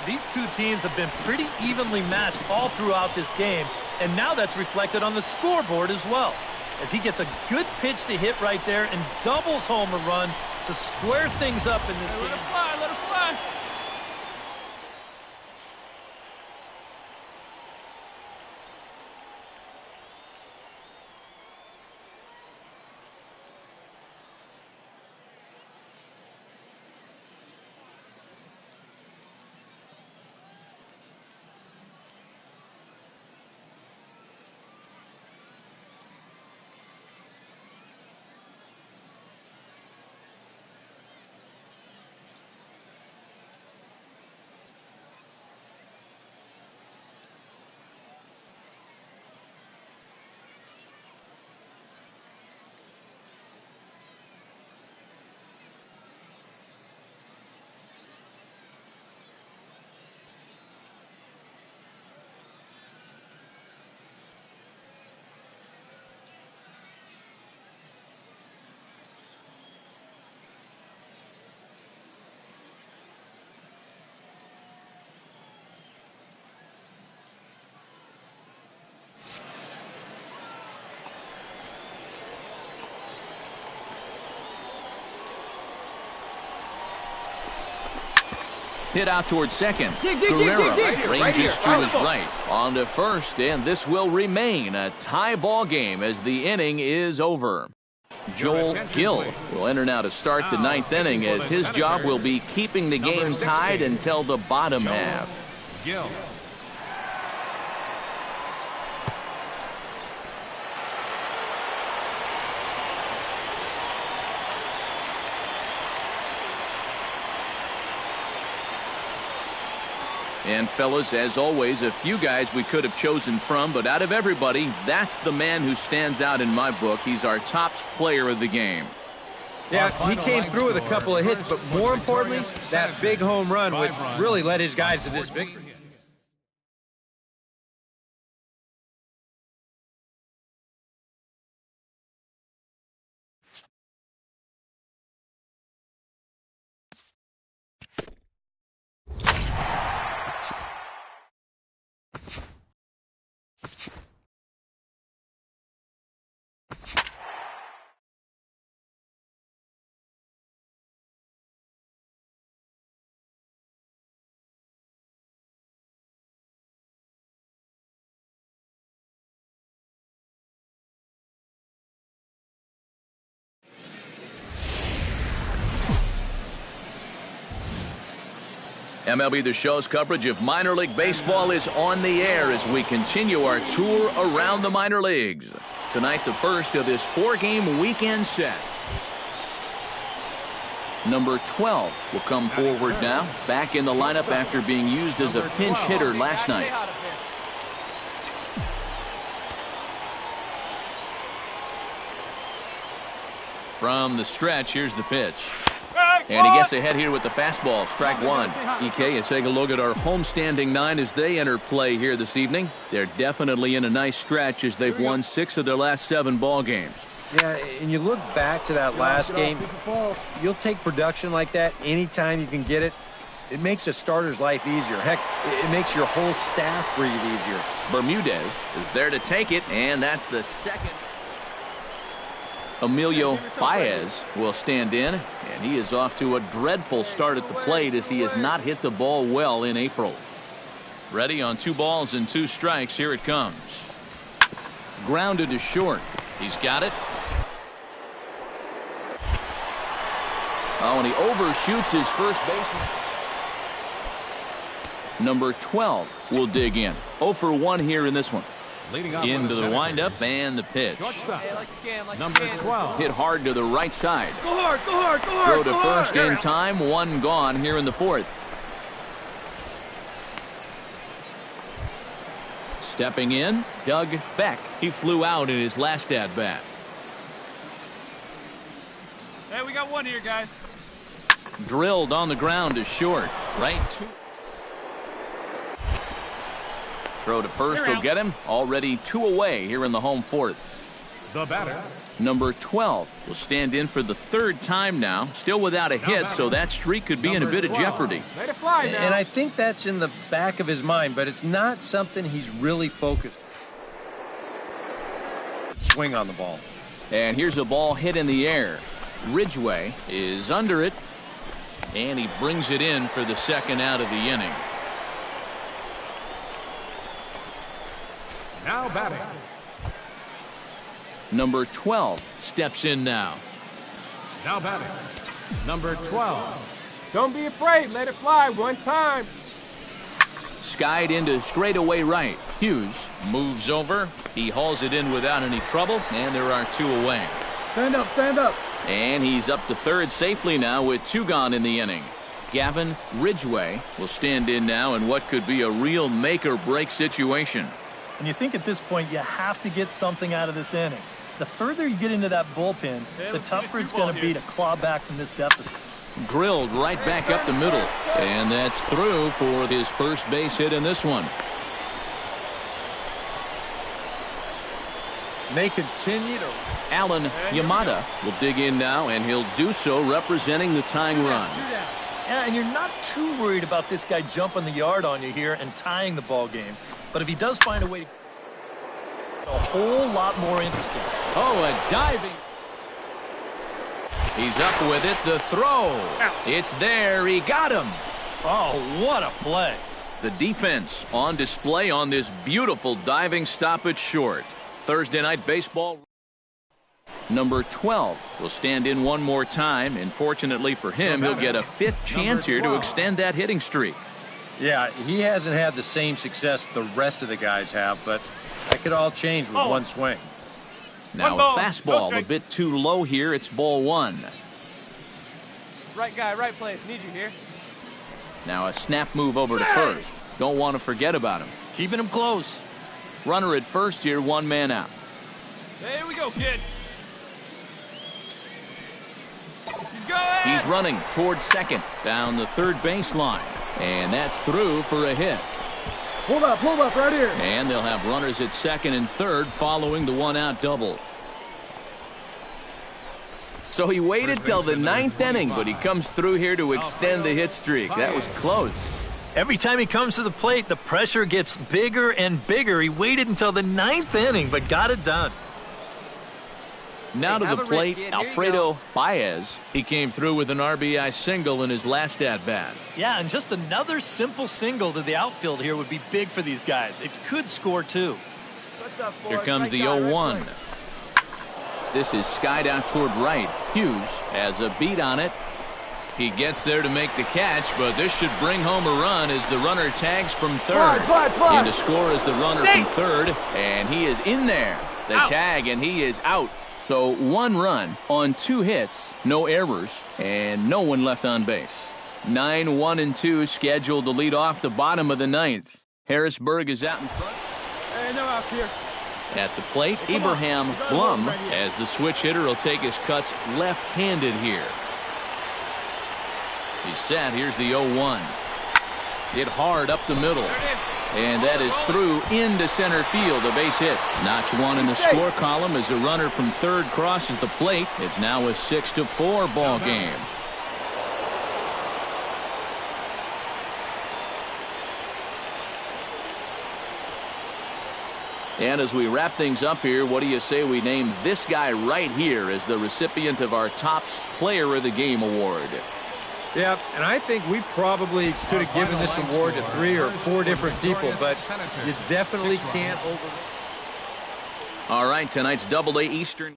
these two teams have been pretty evenly matched all throughout this game, and now that's reflected on the scoreboard as well, as he gets a good pitch to hit right there and doubles home a run to square things up in this game. Let it fly, let it fly. Hit out towards second. Guerrero ranges to his right. On to first, and this will remain a tie ball game as the inning is over. Joel Gill will enter now to start the ninth inning, as his job will be keeping the game tied until the bottom half. Gill. And fellas, as always, a few guys we could have chosen from, but out of everybody, that's the man who stands out in my book. He's our top player of the game. Yeah, he came through with a couple of hits, but more importantly, that big home run, which really led his guys to this victory. MLB The Show's coverage of minor league baseball is on the air as we continue our tour around the minor leagues. Tonight, the first of this four-game weekend set. Number 12 will come forward now, back in the lineup after being used as a pinch hitter last night. From the stretch, here's the pitch. And he gets ahead here with the fastball, strike one. EK, let's take a look at our homestanding nine as they enter play here this evening. They're definitely in a nice stretch as they've won 6 of their last 7 ball games. Yeah, and you look back to that last game, you'll take production like that anytime you can get it. It makes a starter's life easier. Heck, it makes your whole staff breathe easier. Bermudez is there to take it, and that's the second. Emilio Baez will stand in, and he is off to a dreadful start at the plate as he has not hit the ball well in April. Ready on 2 balls and 2 strikes. Here it comes. Grounded to short. He's got it. Oh, and he overshoots his first baseman. Number 12 will dig in. 0 for 1 here in this one. Into the windup and the pitch. Number 12. Hit hard to the right side. Go hard, go hard, go hard. Throw to first in time. 1 gone here in the 4th. Stepping in, Doug Beck. He flew out in his last at-bat. Hey, we got 1 here, guys. Drilled on the ground to short. Right to. Throw to first will get him. Already 2 away here in the home 4th. The batter. Number 12 will stand in for the third time now. Still without a hit, so that streak could be in a bit of jeopardy. Let it fly now. And I think that's in the back of his mind, but it's not something he's really focused on. Swing on the ball. And here's a ball hit in the air. Ridgway is under it, and he brings it in for the second out of the inning. Now batting. Number 12 steps in now. Now batting. Number 12. Don't be afraid. Let it fly one time. Skied into straightaway right. Hughes moves over. He hauls it in without any trouble, and there are two away. Stand up, stand up. And he's up to third safely now with two gone in the inning. Gavin Ridgway will stand in now in what could be a real make-or-break situation. And you think at this point you have to get something out of this inning. The further you get into that bullpen, the tougher it's going to be to claw back from this deficit. Drilled right back up the middle. And that's through for his first base hit in this one. They continue to... Alan Yamada will dig in now, and he'll do so representing the tying run. Yeah, and you're not too worried about this guy jumping the yard on you here and tying the ball game. But if he does find a way to... a whole lot more interesting. Oh, a diving. He's up with it. The throw. It's there. He got him. Oh, what a play. The defense on display on this beautiful diving stop at short. Thursday Night Baseball. Number 12 will stand in one more time, and fortunately for him, he'll get a fifth chance here to extend that hitting streak. Yeah, he hasn't had the same success the rest of the guys have, but that could all change with one swing. Now a fastball a bit too low here. It's ball one. Right guy, right place. Need you here. Now a snap move over to first. Don't want to forget about him. Keeping him close. Runner at first here, one man out. There we go, kid. He's going. He's running towards second, down the third baseline. And that's through for a hit. Hold up right here. And they'll have runners at second and third following the one-out double. So he waited till the ninth inning, but he comes through here to extend the hit streak. That was close. Every time he comes to the plate, the pressure gets bigger and bigger. He waited until the ninth inning, but got it done. Now to the plate, Alfredo Baez. He came through with an RBI single in his last at-bat. Yeah, and just another simple single to the outfield here would be big for these guys. It could score two. Here comes the 0-1. This is skied out toward right. Hughes has a beat on it. He gets there to make the catch, but this should bring home a run as the runner tags from third. Slide. In to score is the runner from third, and he is in there. The tag, and he is out. So one run on two hits, no errors, and no one left on base. 9-1-2 scheduled to lead off the bottom of the ninth. Harrisburg is out in front. Hey, no outs here. At the plate, Abraham Blum, as the switch hitter, will take his cuts left-handed here. He's set. Here's the 0-1. Hit hard up the middle. And that is through into center field, a base hit. Notch one in the score column as a runner from third crosses the plate. It's now a 6-4 ball game. And as we wrap things up here, what do you say we name this guy right here as the recipient of our Topps Player of the Game award? Yeah, and I think we probably could have given this award to 3 or 4 different people, but you definitely can't over. All right, tonight's Double-A Eastern.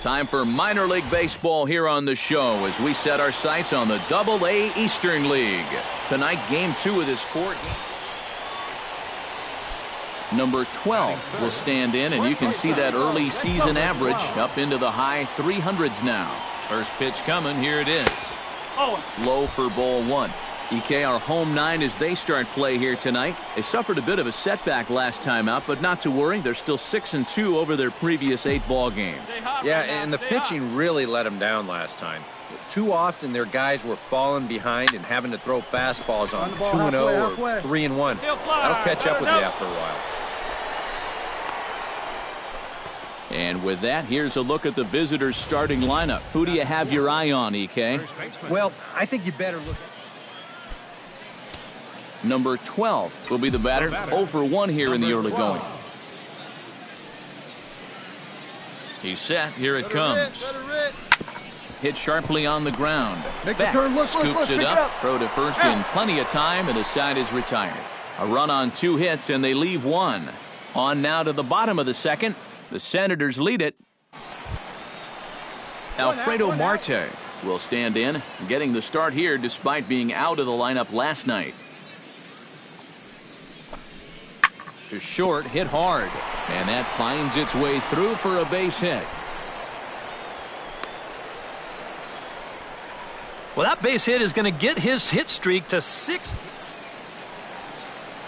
Time for minor league baseball here on the show as we set our sights on the Double-A Eastern League. Tonight, game 2 of this 4-game. Number 12 will stand in, and you can see that early season average up into the high 300s now. First pitch coming. Here it is. Low for ball one. EK, our home 9 as they start play here tonight. They suffered a bit of a setback last time out, but not to worry. They're still 6-2 over their previous 8 ball games. Yeah, and the pitching really let them down last time. Too often their guys were falling behind and having to throw fastballs on 2-0 or 3-1. That'll catch up with you after a while. And with that, here's a look at the visitors' starting lineup. Who do you have your eye on, EK? Well, I think you better look at Number 12 will be the batter. 0 for 1 here in the early going. He's set. Here it comes. Hit sharply on the ground. Back, scoops it up. Throw to first in plenty of time, and the side is retired. A run on 2 hits, and they leave 1. On now to the bottom of the second. The Senators lead it. Alfredo Marte will stand in, getting the start here despite being out of the lineup last night. To short, hit hard, and that finds its way through for a base hit. Well, that base hit is going to get his hit streak to 6.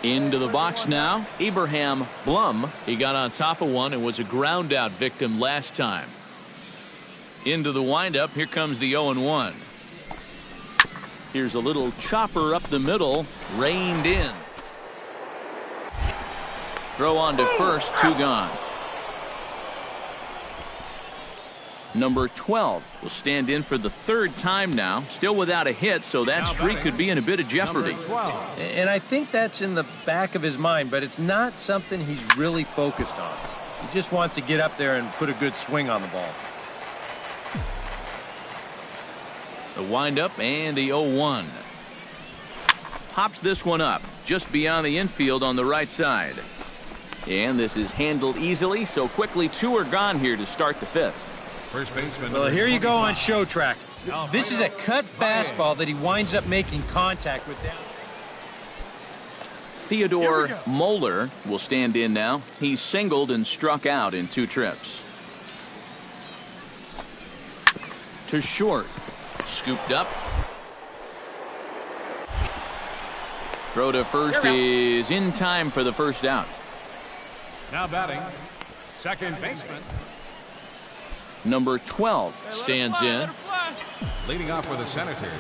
Into the box now, Abraham Blum. He got on top of one and was a ground out victim last time. Into the windup, here comes the 0-1. Here's a little chopper up the middle, reined in. Throw on to first, 2 gone. Number 12 will stand in for the 3rd time now. Still without a hit, so that streak could be in a bit of jeopardy. And I think that's in the back of his mind, but it's not something he's really focused on. He just wants to get up there and put a good swing on the ball. The windup and the 0-1. Hops this one up just beyond the infield on the right side. And this is handled easily, so quickly 2 are gone here to start the 5th. First baseman. Well, here you go on show track. This is a cut fastball that he winds up making contact with down. Theodore Moeller will stand in now. He's singled and struck out in 2 trips. To short. Scooped up. Throw to first is in time for the first out. Now batting, second baseman. Number 12 stands in. Leading off for the Senators.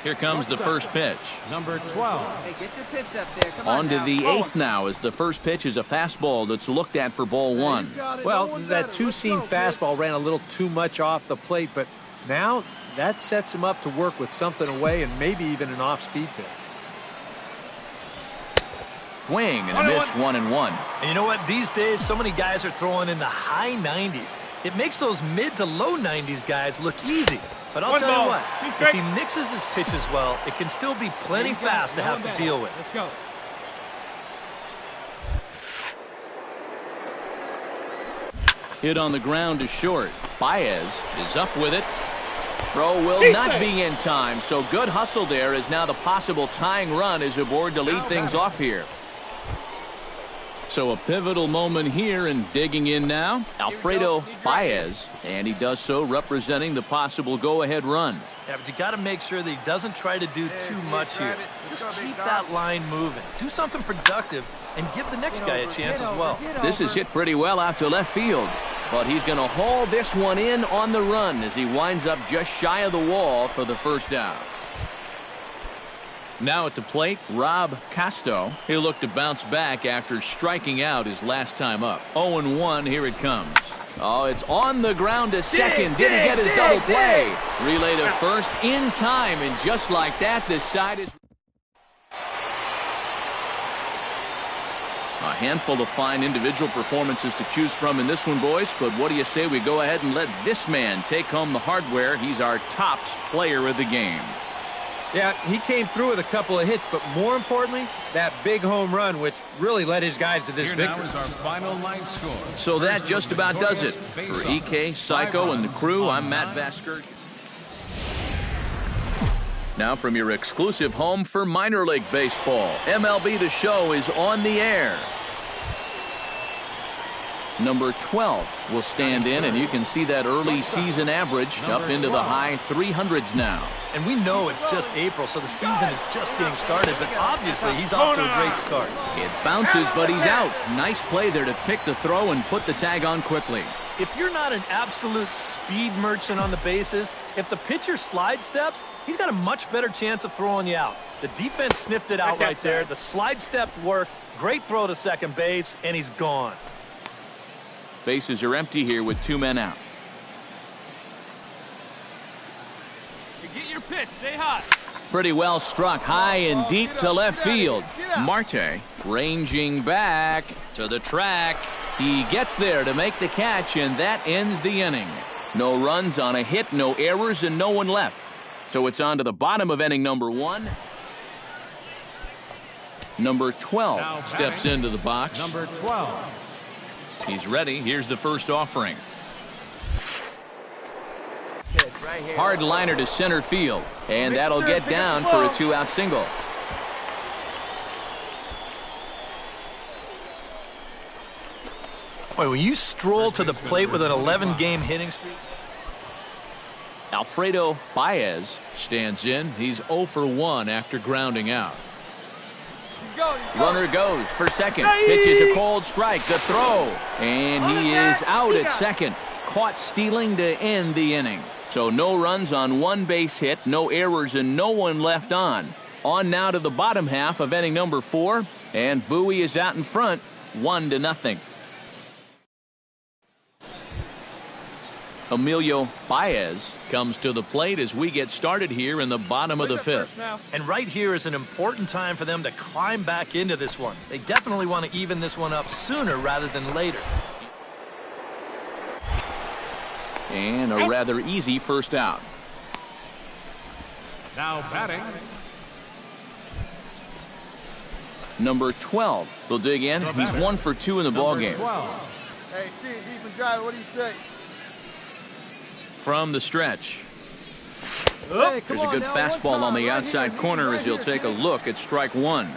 Here comes the first pitch. Number 12. Hey, get your pitch up there. Come On to now. the 8th now, as the first pitch is a fastball that's looked at for ball 1. Well, that 2-seam fastball ran a little too much off the plate, but now that sets him up to work with something away and maybe even an off-speed pitch. Swing and a miss, 1-1. And you know what? These days, so many guys are throwing in the high 90s. It makes those mid to low 90s guys look easy. But I'll tell you what, if he mixes his pitches well, it can still be plenty fast to have to deal with. Let's go. Hit on the ground to short. Baez is up with it. Throw will not be in time, so good hustle there as now the possible tying run is aboard to lead things off here. So a pivotal moment here, and digging in now, Alfredo Baez, and he does so representing the possible go-ahead run. Yeah, but you got to make sure that he doesn't try to do too much here. Just keep that line moving. Do something productive and give the next guy a chance as well. This is hit pretty well out to left field, but he's going to haul this one in on the run as he winds up just shy of the wall for the first out. Now at the plate, Rob Casto. He'll look to bounce back after striking out his last time up. 0-1, here it comes. Oh, it's on the ground to second. Didn't get his double play. Relay to first in time, and just like that, this side is... A handful of fine individual performances to choose from in this one, boys, but what do you say we go ahead and let this man take home the hardware? He's our top player of the game. Yeah, he came through with a couple of hits, but more importantly, that big home run, which really led his guys to this victory. Here now is our final line score. So that just about does it. For EK, Psycho, and the crew, I'm Matt Vasker. Now from your exclusive home for minor league baseball, MLB The Show is on the air. Number 12 will stand in, and you can see that early season average up into the high 300s now. And we know it's just April, so the season is just getting started, but obviously he's off to a great start. It bounces, but he's out. Nice play there to pick the throw and put the tag on quickly. If you're not an absolute speed merchant on the bases, if the pitcher slide steps, he's got a much better chance of throwing you out. The defense sniffed it out right there. The slide step worked. Great throw to second base, and he's gone. Bases are empty here with 2 men out. You get your pitch. Stay hot. Pretty well struck high and deep to left field. Marte ranging back to the track. He gets there to make the catch, and that ends the inning. No runs on a hit, no errors, and no one left. So it's on to the bottom of inning number 1. Number 12 steps into the box. Number 12. He's ready. Here's the first offering. Hard liner to center field, and that'll get down for a 2-out single. Boy, when you stroll to the plate with an 11-game hitting streak. Alfredo Baez stands in. He's 0 for 1 after grounding out. Runner goes for second. Pitches a cold strike. The throw. And he is out at second. Caught stealing to end the inning. So no runs on 1 base hit, no errors, and no one left on. On now to the bottom half of inning number 4. And Bowie is out in front, 1-0. Emilio Baez comes to the plate as we get started here in the bottom of the 5th. And right here is an important time for them to climb back into this one. They definitely want to even this one up sooner rather than later. And a rather easy first out. Now batting. Number 12 will dig in. He's 1 for 2 in the ballgame. Hey, see, deep and drive. What do you say? From the stretch. Hey, There's a good fastball on the outside corner as he'll take a look at strike 1.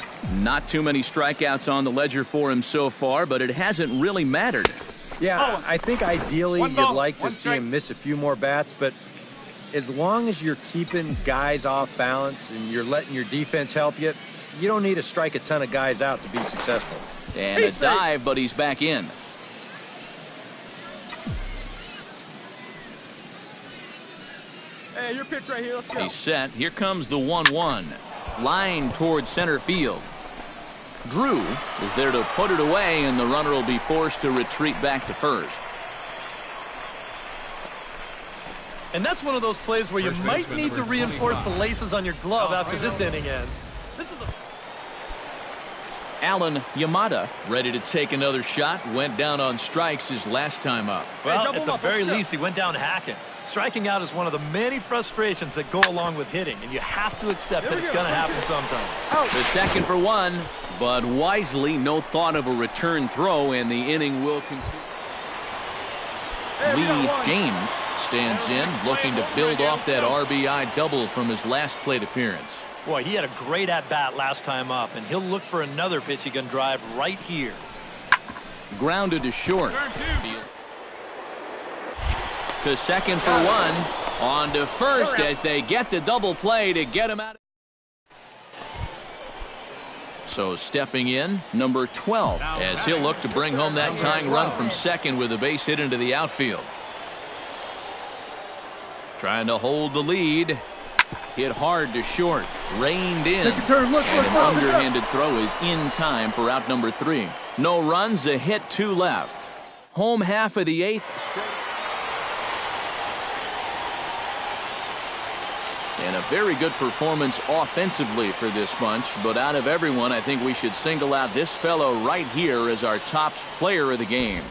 Not too many strikeouts on the ledger for him so far, but it hasn't really mattered. Yeah, I think ideally you'd like to see him miss a few more bats, but as long as you're keeping guys off balance and you're letting your defense help you, you don't need to strike a ton of guys out to be successful. And a dive, but he's back in. Hey, your pitch right here. Let's go. He's set. Here comes the 1-1. Line towards center field. Drew is there to put it away, and the runner will be forced to retreat back to first. And that's one of those plays where you might need to reinforce the laces on your glove after this inning ends. This is a... Alan Yamada ready to take another shot. Went down on strikes his last time up. Well, at the very least, he went down hacking. Striking out is one of the many frustrations that go along with hitting, and you have to accept that it's going to happen sometime. The second for 1, but wisely, no thought of a return throw, and the inning will continue. Lee James stands in, looking to build off that RBI double from his last plate appearance. Boy, he had a great at-bat last time up, and he'll look for another pitch he can drive right here. Grounded to short. To second for 1. On to first as they get the double play to get him out. So stepping in, number 12, as he'll look to bring home that tying run from second with a base hit into the outfield. Trying to hold the lead. Hit hard to short. Reined in. Take a turn. Look, and an underhanded throw is in time for out number 3. No runs, a hit, 2 left. Home half of the 8th straight. And a very good performance offensively for this bunch. But out of everyone, I think we should single out this fellow right here as our top player of the game.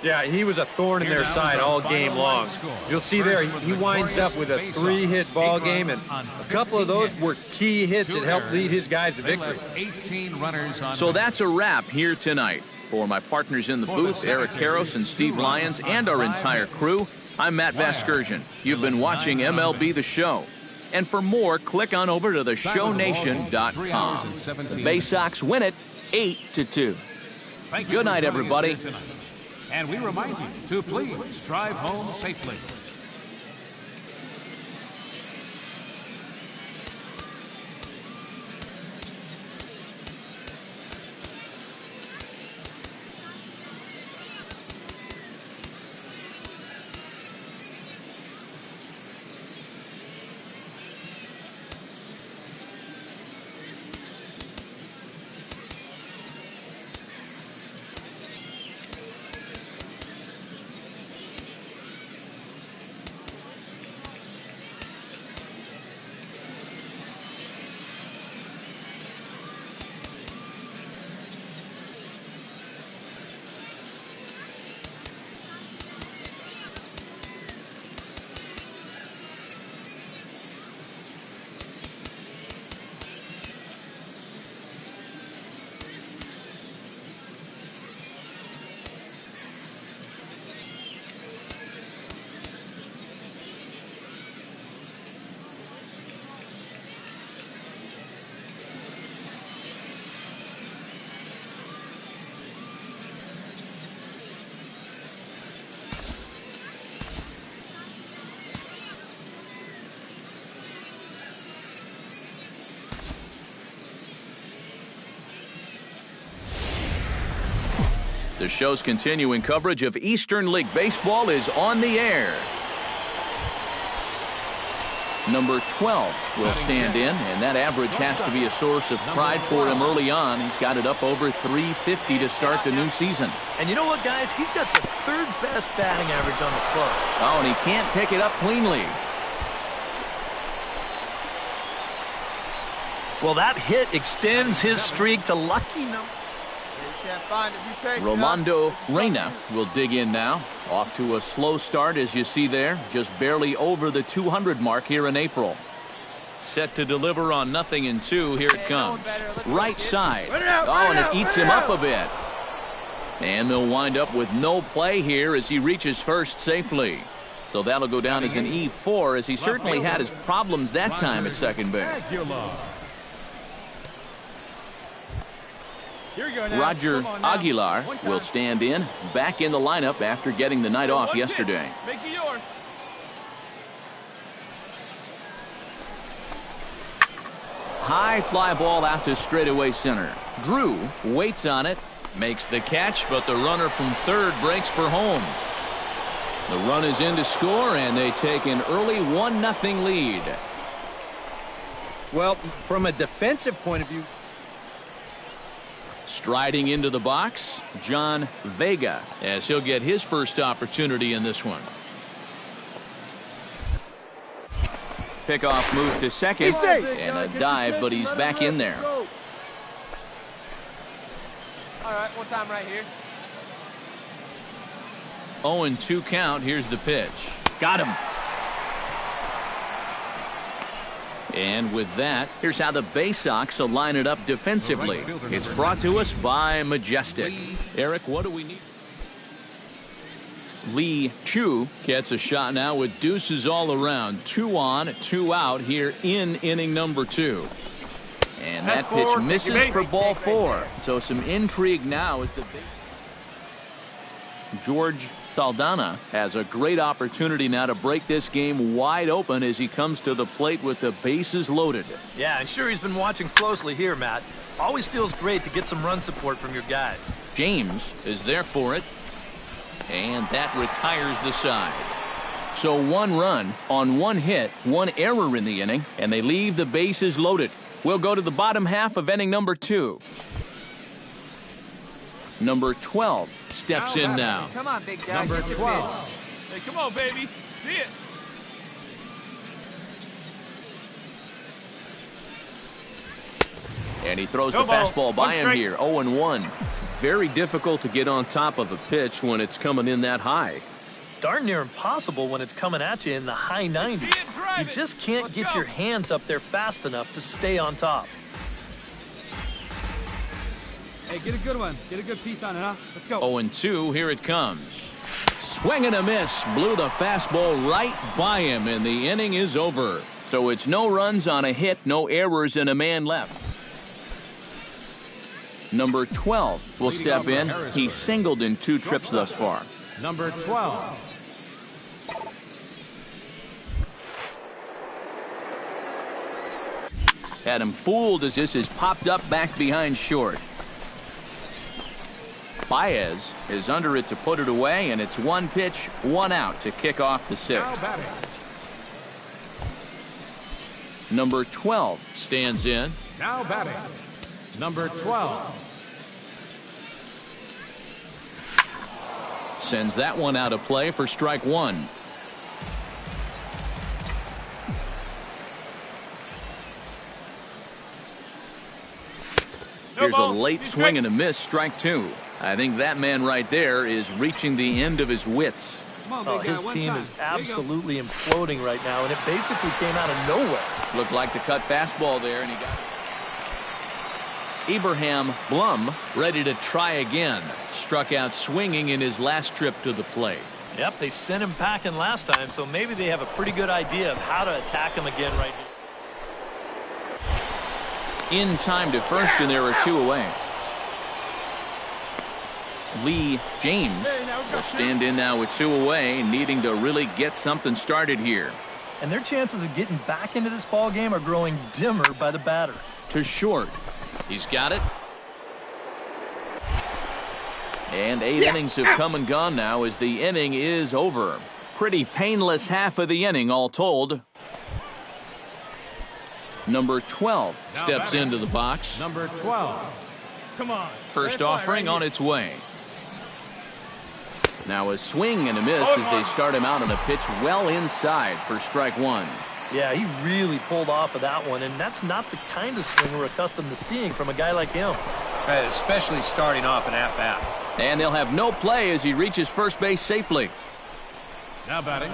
Yeah, he was a thorn in their side all game long. You'll see there, he winds up with a 3-hit ball game, and a couple of those were key hits that helped lead his guys to victory. So that's a wrap here tonight. For my partners in the booth, Eric Karros and Steve Lyons, and our entire crew, I'm Matt Vasgersian. You've been watching MLB The Show. And for more, click on over to theshownation.com. The Bay Sox win it 8-2. Good night, everybody. And we remind you to please drive home safely. The show's continuing coverage of Eastern League Baseball is on the air. Number 12 will stand in, and that average has to be a source of pride for him early on. He's got it up over 350 to start the new season. And you know what, guys? He's got the third best batting average on the club. Oh, and he can't pick it up cleanly. Well, that hit extends his streak to lucky number. Rolando Reyna will dig in now. Off to a slow start, as you see there. Just barely over the 200 mark here in April. Set to deliver on 0-2. Here it comes. Right side. Oh, and it eats him up a bit. And they'll wind up with no play here as he reaches first safely. So that'll go down as an E4, as he certainly had his problems that time at second base. Roger Aguilar will stand in, back in the lineup after getting the night off yesterday. Make it yours. High fly ball out to straightaway center. Drew waits on it, makes the catch, but the runner from third breaks for home. The run is in to score, and they take an early 1-0 lead. Well, from a defensive point of view, striding into the box, John Vega, as he'll get his first opportunity in this one. Pickoff move to second, and a dive, but he's back in there. All right, one time right here. 0-2 count. Here's the pitch. Got him. And with that, here's how the Bay Sox will line it up defensively. It's brought to us by Majestic. Eric, what do we need? Lee Chu gets a shot now with deuces all around. 2 on, 2 out here in inning number 2. And that pitch misses for ball 4. So some intrigue now as the George Saldana has a great opportunity now to break this game wide open as he comes to the plate with the bases loaded. Yeah, I'm sure he's been watching closely here, Matt. Always feels great to get some run support from your guys. James is there for it, and that retires the side. So 1 run on 1 hit, 1 error in the inning, and they leave the bases loaded. We'll go to the bottom half of inning number 2. Number 12 steps in now. Come on, big guy. Number 12. Hey, come on, baby. See it. And he throws the fastball by him here. 0-1. Very difficult to get on top of a pitch when it's coming in that high. Darn near impossible when it's coming at you in the high 90s. You just can't get your hands up there fast enough to stay on top. Hey, get a good one. Get a good piece on it, huh? Let's go. 0-2, here it comes. Swing and a miss. Blew the fastball right by him, and the inning is over. So it's no runs on a hit, no errors, and a man left. Number 12 will step in. He's singled in 2 trips thus far. Number 12. Had him fooled as this is popped up back behind short. Baez is under it to put it away, and it's 1 pitch, 1 out to kick off the 6th. Number 12 stands in. Now batting. Number 12. Sends that one out of play for strike 1. Here's a late swing and a miss, strike 2. I think that man right there is reaching the end of his wits. Oh, his team is absolutely imploding right now, and it basically came out of nowhere. Looked like the cut fastball there, and he got it. Abraham Blum ready to try again. Struck out swinging in his last trip to the plate. Yep, they sent him packing last time, so maybe they have a pretty good idea of how to attack him again right here. In time to first, and there are 2 away. Lee James will stand in now with 2 away, needing to really get something started here. And their chances of getting back into this ball game are growing dimmer by the batter. To short. He's got it. And 8 innings have come and gone now as the inning is over. Pretty painless half of the inning all told. Number 12 steps into the box. Number 12. Come on. First offering on its way. Now a swing and a miss as they start him out on a pitch well inside for strike one. Yeah, he really pulled off of that one, and that's not the kind of swing we're accustomed to seeing from a guy like him. Especially starting off an at-bat. And they'll have no play as he reaches first base safely. Now batting,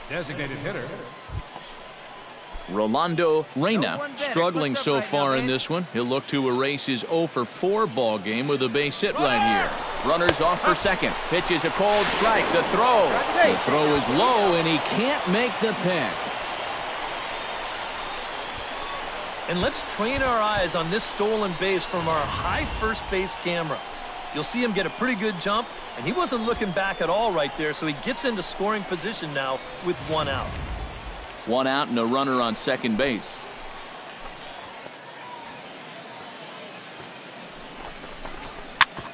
designated hitter. Rolando Reyna struggling so far in this one. He'll look to erase his 0 for 4 ball game with a base hit right here. Runners off for second. Pitches a cold strike. The throw. The throw is low, and he can't make the pick. And let's train our eyes on this stolen base from our high first base camera. You'll see him get a pretty good jump, and he wasn't looking back at all right there, so he gets into scoring position now with 1 out. 1 out and a runner on second base.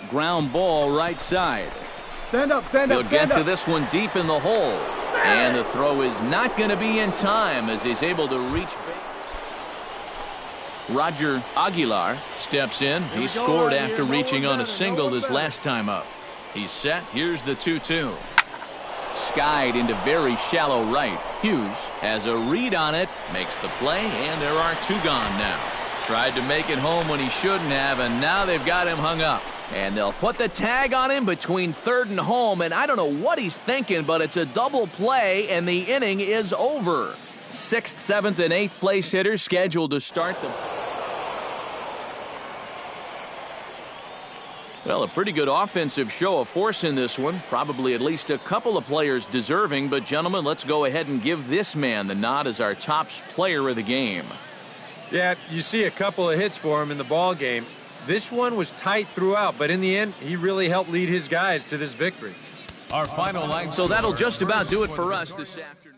Ground ball right side. Stand up, stand up, He'll get to this one deep in the hole. And the throw is not going to be in time as he's able to reach base. Roger Aguilar steps in. He scored after reaching on a single his last time up. He's set. Here's the 2-2. Skied into very shallow right. Hughes has a read on it, makes the play, and there are 2 gone now. Tried to make it home when he shouldn't have, and now they've got him hung up. And they'll put the tag on him between third and home, and I don't know what he's thinking, but it's a double play, and the inning is over. 6th, 7th, and 8th place hitters scheduled to start the... Well, a pretty good offensive show of force in this one. Probably at least a couple of players deserving. But, gentlemen, let's go ahead and give this man the nod as our top player of the game. Yeah, you see a couple of hits for him in the ball game. This one was tight throughout, but in the end, he really helped lead his guys to this victory. Our final line. So that'll just about do it for us this afternoon.